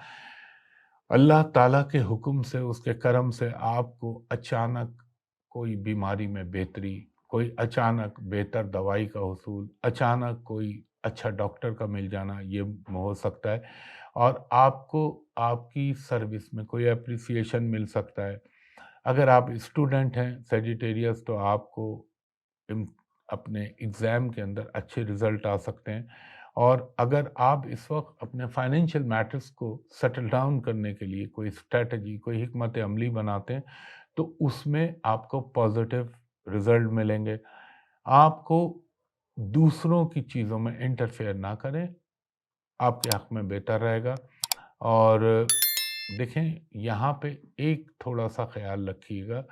A: اللہ تعالیٰ کے حکم سے، اس کے کرم سے آپ کو اچانک کوئی بیماری میں بہتری، کوئی اچانک بہتر دوائی کا حصول، اچانک کوئی اچھا ڈاکٹر کا مل جانا، یہ ہو سکتا ہے. اور آپ کو آپ کی سروس میں کوئی اپریسیشن مل سکتا ہے. اگر آپ اسٹوڈنٹ ہیں سیجیٹیریس تو آپ کو اپنے ایگزام کے اندر اچھے رزلٹ آ سکتے ہیں. اور اگر آپ اس وقت اپنے فائنینشیل میٹرز کو سیٹل ڈاؤن کرنے کے لیے کوئی اسٹریٹجی، کوئی حکمت عملی بناتے ہیں تو اس میں آپ کو پازیٹیو رزلٹ ملیں گے. آپ کو دوسروں کی چیزوں میں انٹرفیئر نہ کریں، آپ کے حق میں بہتر رہے گا. اور دیکھیں یہاں پہ ایک تھوڑا سا خیال رکھیے گا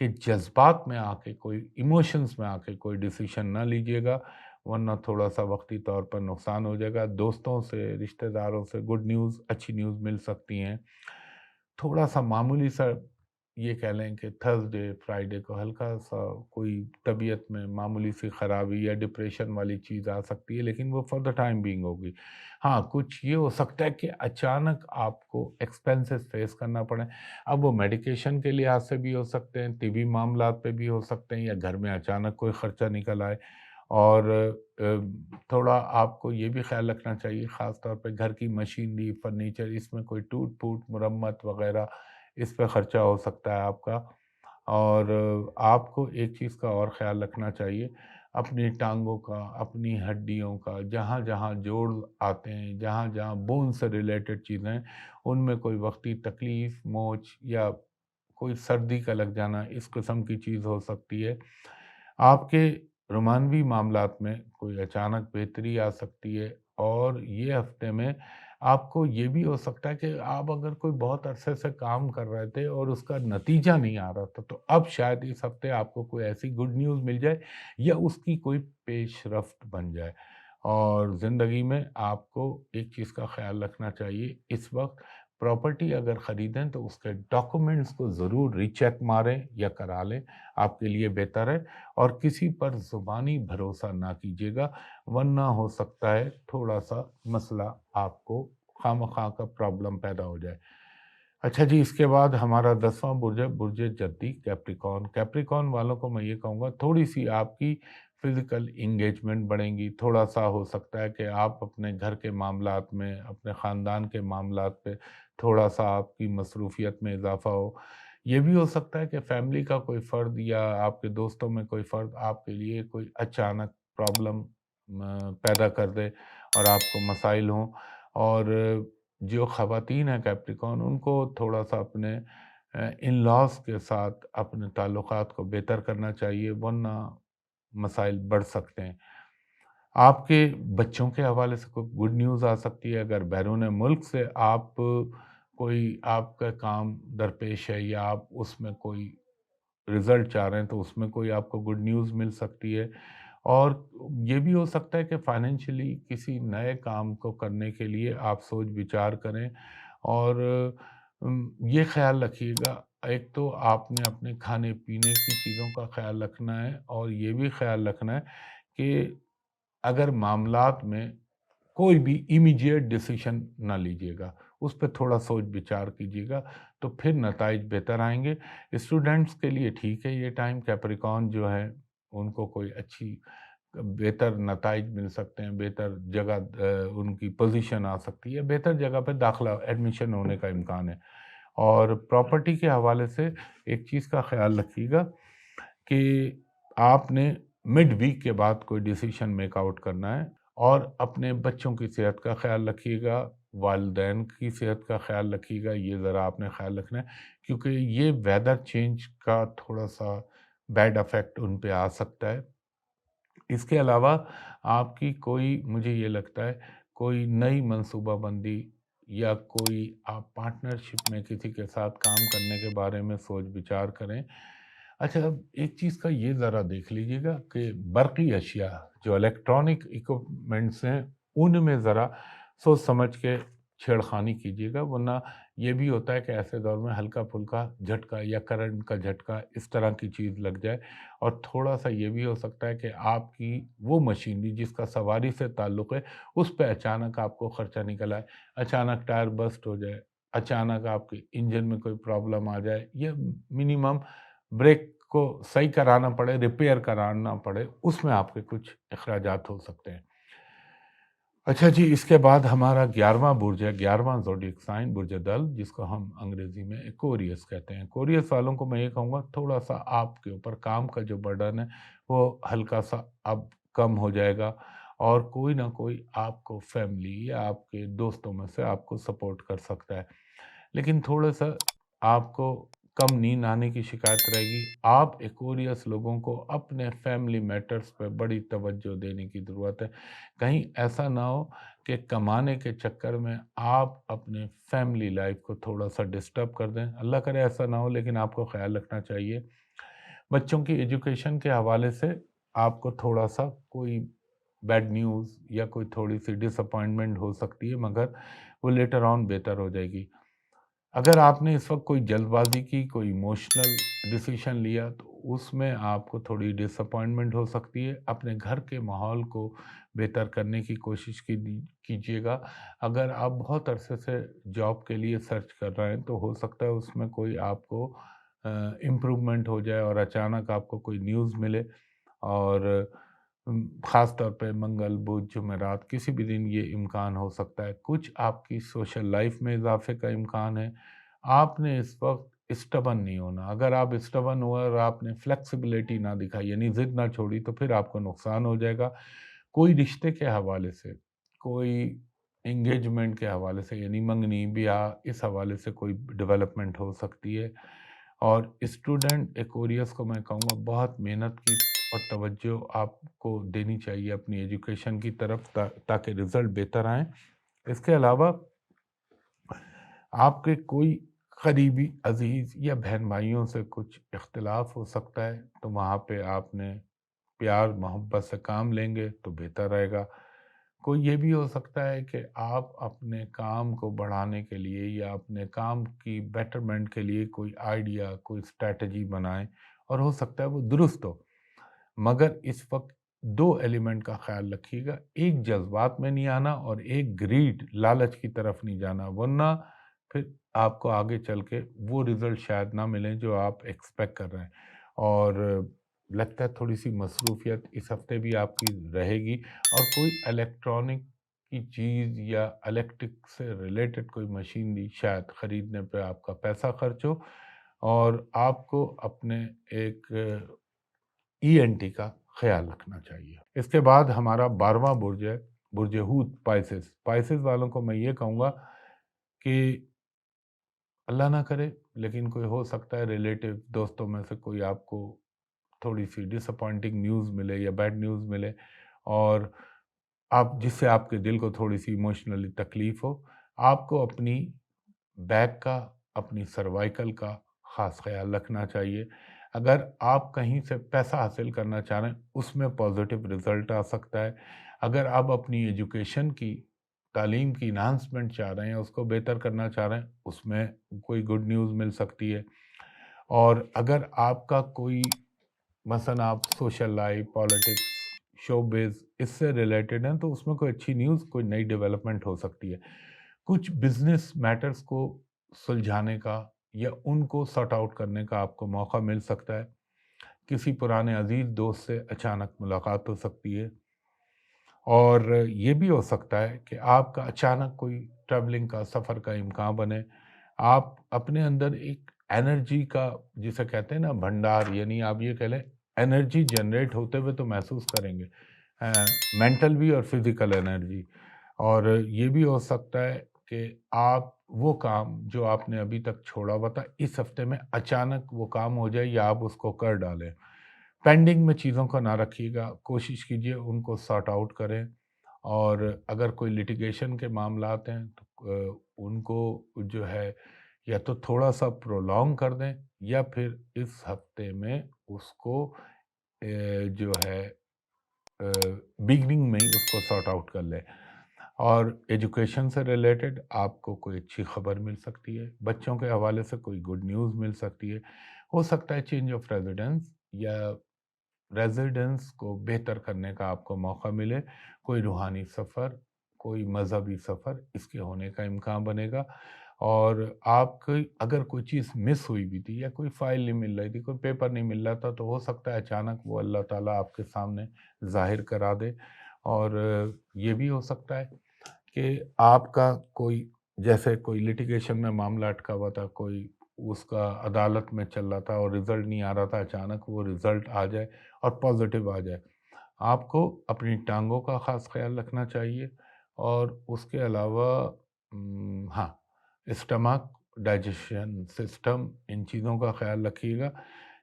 A: کہ جذبات میں آ کے کوئی ایموشنز میں آ کے کوئی ڈیسیشن نہ لیجیے گا ورنہ تھوڑا سا وقتی طور پر نقصان ہو جائے گا. دوستوں سے، رشتہ داروں سے گڈ نیوز، اچھی نیوز مل سکتی ہیں. تھوڑا سا معمولی سا یہ کہہ لیں کہ تھرسڈے فرائیڈے کو ہلکا سا کوئی طبیعت میں معمولی سی خرابی یا ڈپریشن والی چیز آ سکتی ہے لیکن وہ فار دا ٹائم بینگ ہوگی. ہاں کچھ یہ ہو سکتا ہے کہ اچانک آپ کو ایکسپینسز فیس کرنا پڑے. اب وہ میڈیکیشن کے لحاظ سے بھی ہو سکتے ہیں، طبی معاملات پہ بھی ہو سکتے ہیں، یا گھر میں اچانک کوئی خرچہ نکل آئے. اور تھوڑا آپ کو یہ بھی خیال رکھنا چاہیے خاص طور پہ گھر کی مشینری، فرنیچر، اس میں کوئی ٹوٹ پھوٹ، مرمت وغیرہ، اس پہ خرچہ ہو سکتا ہے آپ کا. اور آپ کو ایک چیز کا اور خیال رکھنا چاہیے، اپنی ٹانگوں کا، اپنی ہڈیوں کا، جہاں جہاں جوڑ آتے ہیں، جہاں جہاں بون سے ریلیٹڈ چیزیں، ان میں کوئی وقتی تکلیف، موچ یا کوئی سردی کا لگ جانا، اس قسم کی چیز ہو سکتی ہے. آپ کے رومانوی معاملات میں کوئی اچانک بہتری آ سکتی ہے. اور یہ ہفتے میں آپ کو یہ بھی ہو سکتا ہے کہ آپ اگر کوئی بہت عرصے سے کام کر رہے تھے اور اس کا نتیجہ نہیں آ رہا تھا تو اب شاید اس ہفتے آپ کو کوئی ایسی گڈ نیوز مل جائے یا اس کی کوئی پیش رفت بن جائے. اور زندگی میں آپ کو ایک چیز کا خیال رکھنا چاہیے، اس وقت پراپرٹی اگر خریدیں تو اس کے ڈاکومنٹس کو ضرور ری چیک ماریں یا کرا لیں، آپ کے لیے بہتر ہے. اور کسی پر زبانی بھروسہ نہ کیجیے گا ورنہ ہو سکتا ہے تھوڑا سا مسئلہ آپ کو خواہ کا پرابلم پیدا ہو جائے. اچھا جی، اس کے بعد ہمارا 10واں برج ہے برج جدی، کیپریکون. کیپریکون والوں کو میں یہ کہوں گا تھوڑی سی آپ کی فزیکل انگیجمنٹ بڑھیں گی. تھوڑا سا ہو سکتا ہے کہ آپ اپنے گھر کے معاملات میں، اپنے خاندان کے معاملات پہ تھوڑا سا آپ کی مصروفیت میں اضافہ ہو. یہ بھی ہو سکتا ہے کہ فیملی کا کوئی فرد یا آپ کے دوستوں میں کوئی فرد آپ کے لیے کوئی اچانک پرابلم پیدا کر دے اور آپ کو مسائل ہوں. اور جو خواتین ہیں کیپریکون، ان کو تھوڑا سا اپنے ان لاز کے ساتھ اپنے تعلقات کو بہتر کرنا چاہیے ورنہ مسائل بڑھ سکتے ہیں. آپ کے بچوں کے حوالے سے کوئی گڈ نیوز آ سکتی ہے. اگر بیرون ملک سے آپ کوئی آپ کا کام درپیش ہے یا آپ اس میں کوئی رزلٹ چاہ رہے ہیں تو اس میں کوئی آپ کو گڈ نیوز مل سکتی ہے. اور یہ بھی ہو سکتا ہے کہ فائنینشلی کسی نئے کام کو کرنے کے لیے آپ سوچ بچار کریں. اور یہ خیال رکھیے گا، ایک تو آپ نے اپنے کھانے پینے کی چیزوں کا خیال رکھنا ہے اور یہ بھی خیال رکھنا ہے کہ اگر معاملات میں کوئی بھی امیڈیٹ ڈیسیشن نہ لیجیے گا، اس پہ تھوڑا سوچ بچار کیجیے گا تو پھر نتائج بہتر آئیں گے. اسٹوڈنٹس کے لیے ٹھیک ہے یہ ٹائم، کیپریکون جو ہے ان کو کوئی اچھی بہتر نتائج مل سکتے ہیں، بہتر جگہ ان کی پوزیشن آ سکتی ہے، بہتر جگہ پہ داخلہ ایڈمیشن ہونے کا امکان ہے. اور پراپرٹی کے حوالے سے ایک چیز کا خیال رکھیے گا کہ آپ نے مڈ ویک کے بعد کوئی ڈیسیشن میک آؤٹ کرنا ہے، اور اپنے بچوں کی صحت کا خیال رکھیے گا، والدین کی صحت کا خیال رکھیے گا، یہ ذرا آپ نے خیال رکھنا ہے، کیونکہ یہ ویدر چینج کا تھوڑا سا بیڈ افیکٹ ان پہ آ سکتا ہے۔ اس کے علاوہ آپ کی کوئی، مجھے یہ لگتا ہے، کوئی نئی منصوبہ بندی یا کوئی آپ پارٹنرشپ میں کسی کے ساتھ کام کرنے کے بارے میں سوچ بچار کریں۔ اچھا، اب ایک چیز کا یہ ذرا دیکھ لیجئے گا کہ برقی اشیاء جو الیکٹرانک ایکوپمنٹس ہیں ان میں ذرا سوچ سمجھ کے چھیڑخانی کیجیے گا، ورنہ یہ بھی ہوتا ہے کہ ایسے دور میں ہلکا پھلکا جھٹکا یا کرنٹ کا جھٹکا اس طرح کی چیز لگ جائے، اور تھوڑا سا یہ بھی ہو سکتا ہے کہ آپ کی وہ مشینری جس کا سواری سے تعلق ہے اس پہ اچانک آپ کو خرچہ نکل آئے، اچانک ٹائر بسٹ ہو جائے، اچانک آپ کے انجن میں کوئی پرابلم آ جائے، یا منیمم بریک کو صحیح کرانا پڑے، ریپیئر کرانا پڑے، اس میں آپ کے کچھ اخراجات ہو سکتے ہیں۔ اچھا جی، اس کے بعد ہمارا 11واں برج ہے، 11واں زوڈیک سائن برج دل، جس کو ہم انگریزی میں ایکوریس کہتے ہیں۔ ایکوریس والوں کو میں یہ کہوں گا، تھوڑا سا آپ کے اوپر کام کا جو برڈن ہے وہ ہلکا سا اب کم ہو جائے گا، اور کوئی نہ کوئی آپ کو فیملی یا آپ کے دوستوں میں سے آپ کو سپورٹ کر سکتا ہے، لیکن تھوڑا سا آپ کو کم نیند آنے کی شکایت رہے گی۔ آپ ایکوریس لوگوں کو اپنے فیملی میٹرز پہ بڑی توجہ دینے کی ضرورت ہے، کہیں ایسا نہ ہو کہ کمانے کے چکر میں آپ اپنے فیملی لائف کو تھوڑا سا ڈسٹرب کر دیں۔ اللہ کرے ایسا نہ ہو، لیکن آپ کو خیال رکھنا چاہیے۔ بچوں کی ایجوکیشن کے حوالے سے آپ کو تھوڑا سا کوئی بیڈ نیوز یا کوئی تھوڑی سی ڈس اپوائنٹمنٹ ہو سکتی ہے، مگر وہ لیٹر آن بہتر ہو جائے گی۔ اگر آپ نے اس وقت کوئی جلد بازی کی، کوئی ایموشنل ڈیسیشن لیا، تو اس میں آپ کو تھوڑی ڈس اپوائنٹمنٹ ہو سکتی ہے۔ اپنے گھر کے ماحول کو بہتر کرنے کی کوشش کیجیے گا۔ اگر آپ بہت عرصے سے جاب کے لیے سرچ کر رہے ہیں تو ہو سکتا ہے اس میں کوئی آپ کو امپرومنٹ ہو جائے، اور اچانک آپ کو کوئی نیوز ملے، اور خاص طور پہ منگل، بدھ، جمعرات کسی بھی دن یہ امکان ہو سکتا ہے۔ کچھ آپ کی سوشل لائف میں اضافے کا امکان ہے۔ آپ نے اس وقت اسٹبن نہیں ہونا۔ اگر آپ اسٹبن ہوئے اور آپ نے فلیکسیبلٹی نہ دکھائی، یعنی ضد نہ چھوڑی، تو پھر آپ کو نقصان ہو جائے گا۔ کوئی رشتے کے حوالے سے، کوئی انگیجمنٹ کے حوالے سے، یعنی منگنی بیاہ، اس حوالے سے کوئی ڈیولپمنٹ ہو سکتی ہے۔ اور اسٹوڈنٹ ایکوریس کو میں کہوں گا، بہت محنت کی اور توجہ آپ کو دینی چاہیے اپنی ایجوکیشن کی طرف، تاکہ رزلٹ بہتر آئیں۔ اس کے علاوہ آپ کے کوئی قریبی عزیز یا بہن بھائیوں سے کچھ اختلاف ہو سکتا ہے، تو وہاں پہ آپ نے پیار محبت سے کام لیں گے تو بہتر رہے گا۔ کوئی یہ بھی ہو سکتا ہے کہ آپ اپنے کام کو بڑھانے کے لیے یا اپنے کام کی بیٹرمنٹ کے لیے کوئی آئیڈیا، کوئی اسٹریٹجی بنائیں، اور ہو سکتا ہے وہ درست ہو، مگر اس وقت دو ایلیمنٹ کا خیال رکھیے گا: ایک جذبات میں نہیں آنا، اور ایک گریڈ، لالچ کی طرف نہیں جانا، ورنہ پھر آپ کو آگے چل کے وہ رزلٹ شاید نہ ملیں جو آپ ایکسپیکٹ کر رہے ہیں۔ اور لگتا ہے تھوڑی سی مصروفیت اس ہفتے بھی آپ کی رہے گی، اور کوئی الیکٹرانک کی چیز یا الیکٹرک سے ریلیٹڈ کوئی مشینری شاید خریدنے پہ آپ کا پیسہ خرچ ہو، اور آپ کو اپنے ایک ای این ٹی کا خیال رکھنا چاہیے۔ اس کے بعد ہمارا 12واں برج ہے، برج ہوت، پائسس۔ پائسس والوں کو میں یہ کہوں گا کہ اللہ نہ کرے، لیکن کوئی ہو سکتا ہے ریلیٹیو دوستوں میں سے کوئی آپ کو تھوڑی سی ڈس اپوائنٹنگ نیوز ملے یا بیڈ نیوز ملے، اور جس سے آپ کے دل کو تھوڑی سی ایموشنلی تکلیف ہو۔ آپ کو اپنی بیک کا، اپنی سروائیکل کا خاص خیال رکھنا چاہیے۔ اگر آپ کہیں سے پیسہ حاصل کرنا چاہ رہے ہیں، اس میں پازیٹیو رزلٹ آ سکتا ہے۔ اگر آپ اپنی ایجوکیشن کی، تعلیم کی انہانسمنٹ چاہ رہے ہیں، اس کو بہتر کرنا چاہ رہے ہیں، اس میں کوئی گڈ نیوز مل سکتی ہے۔ اور اگر آپ کا کوئی، مثلا آپ سوشل لائف، پالیٹکس، شو بیز، اس سے ریلیٹڈ ہیں، تو اس میں کوئی اچھی نیوز، کوئی نئی ڈیولپمنٹ ہو سکتی ہے۔ کچھ بزنس میٹرز کو سلجھانے کا یا ان کو سارٹ آؤٹ کرنے کا آپ کو موقع مل سکتا ہے۔ کسی پرانے عزیز دوست سے اچانک ملاقات ہو سکتی ہے، اور یہ بھی ہو سکتا ہے کہ آپ کا اچانک کوئی ٹریولنگ کا، سفر کا امکان بنے۔ آپ اپنے اندر ایک انرجی کا جسے کہتے ہیں نا بھنڈار، یعنی آپ یہ کہہ لیں انرجی جنریٹ ہوتے ہوئے تو محسوس کریں گے، مینٹل بھی اور فزیکل انرجی. اور یہ بھی ہو سکتا ہے کہ آپ وہ کام جو آپ نے ابھی تک چھوڑا ہوا تھا اس ہفتے میں اچانک وہ کام ہو جائے یا آپ اس کو کر ڈالیں. پینڈنگ میں چیزوں کو نہ رکھیے گا، کوشش کیجئے ان کو سارٹ آؤٹ کریں. اور اگر کوئی لٹیگیشن کے معاملات ہیں تو ان کو جو ہے یا تو تھوڑا سا پرولونگ کر دیں یا پھر اس ہفتے میں اس کو جو ہے بگننگ میں ہی اس کو سارٹ آؤٹ کر لیں. اور ایجوکیشن سے ریلیٹڈ آپ کو کوئی اچھی خبر مل سکتی ہے، بچوں کے حوالے سے کوئی گڈ نیوز مل سکتی ہے. ہو سکتا ہے چینج آف ریزیڈنس یا ریزیڈنس کو بہتر کرنے کا آپ کو موقع ملے، کوئی روحانی سفر، کوئی مذہبی سفر اس کے ہونے کا امکان بنے گا. اور آپ کی اگر کوئی چیز مس ہوئی بھی تھی یا کوئی فائل نہیں مل رہی تھی، کوئی پیپر نہیں مل رہا تھا، تو ہو سکتا ہے اچانک وہ اللہ تعالیٰ آپ کے سامنے ظاہر کرا دے. اور یہ بھی ہو سکتا ہے کہ آپ کا کوئی جیسے کوئی لٹیگیشن میں معاملہ اٹکا ہوا تھا، کوئی اس کا عدالت میں چل رہا تھا اور رزلٹ نہیں آ رہا تھا، اچانک وہ رزلٹ آ جائے اور پازیٹیو آ جائے. آپ کو اپنی ٹانگوں کا خاص خیال رکھنا چاہیے. اور اس کے علاوہ ہاں، اسٹمک، ڈائجیشن سسٹم، ان چیزوں کا خیال رکھیے گا.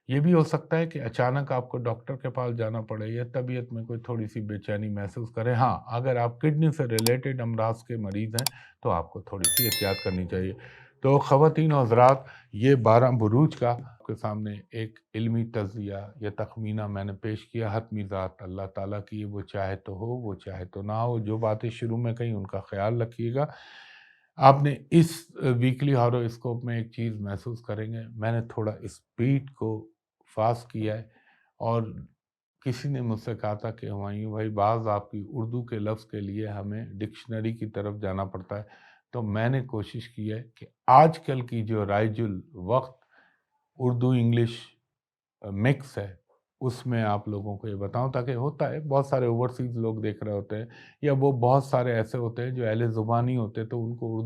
A: یہ بھی ہو سکتا ہے کہ اچانک آپ کو ڈاکٹر کے پاس جانا پڑے یا طبیعت میں کوئی تھوڑی سی بے چینی محسوس کرے. ہاں، اگر آپ کڈنی سے ریلیٹڈ امراض کے مریض ہیں تو آپ کو تھوڑی سی احتیاط کرنی چاہیے. تو خواتین و حضرات، یہ 12 بروج کا آپ کے سامنے ایک علمی تجزیہ یا تخمینہ میں نے پیش کیا. حتمی ذات اللہ تعالیٰ کی، وہ چاہے تو ہو، وہ چاہے تو نہ ہو. جو باتیں شروع میں کہیں ان کا خیال رکھیے گا. آپ نے اس ویکلی ہارواسکوپ میں ایک چیز محسوس کریں گے، میں نے تھوڑا اسپیڈ کو فاسٹ کیا ہے. اور کسی نے مجھ سے کہا تھا کہ ہمایوں بھائی بعض آپ کی اردو کے لفظ کے لیے ہمیں ڈکشنری کی طرف جانا پڑتا ہے. تو میں نے کوشش کی ہے کہ آج کل کی جو رائج الوقت اردو انگلش مکس ہے اس میں آپ لوگوں کو یہ بتاؤں، تاکہ ہوتا ہے بہت سارے اوورسیز لوگ دیکھ رہے ہوتے ہیں یا وہ بہت سارے ایسے ہوتے ہیں جو اہل زبانی ہوتے تو ان کو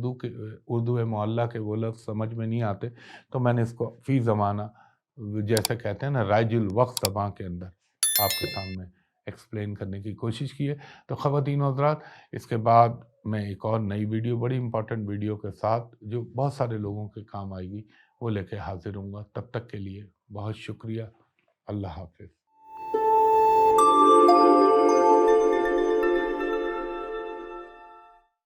A: اردو معلّہ کے وہ لفظ سمجھ میں نہیں آتے. تو میں نے اس کو فی زمانہ جیسے کہتے ہیں نا رائج الوقت زبان کے اندر آپ کے سامنے ایکسپلین کرنے کی کوشش کی ہے. تو خواتین و حضرات، اس کے بعد میں ایک اور نئی ویڈیو، بڑی امپورٹنٹ ویڈیو کے ساتھ جو بہت سارے لوگوں کے کام آئے گی، وہ لے کے حاضر ہوں گا. تب تک کے لیے بہت شکریہ. اللہ حافظ.